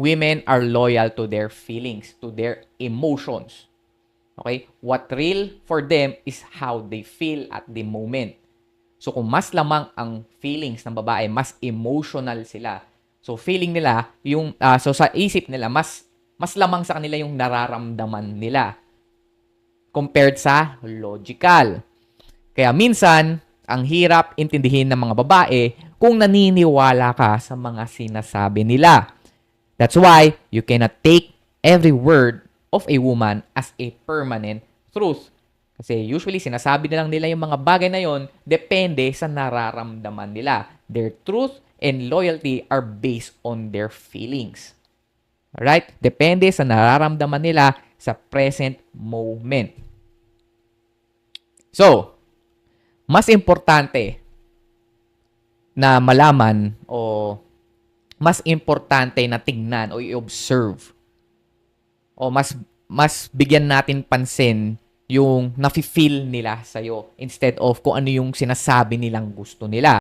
women are loyal to their feelings, to their emotions. Okay? What real for them is how they feel at the moment. So, kung mas lamang ang feelings ng babae, mas emotional sila. So, feeling nila, so sa isip nila, mas lamang sa kanila yung nararamdaman nila compared sa logical. Kaya minsan, ang hirap intindihin ng mga babae kung naniniwala ka sa mga sinasabi nila. That's why you cannot take every word of a woman as a permanent truth. Kasi usually sinasabi na lang nila yung mga bagay na yon depende sa nararamdaman nila. Their truth and loyalty are based on their feelings. Alright? Depende sa nararamdaman nila sa present moment. So, mas importante na malaman o mas importante na tingnan o i-observe o mas bigyan natin pansin yung nafe-feel nila sa'yo instead of kung ano yung sinasabi nilang gusto nila.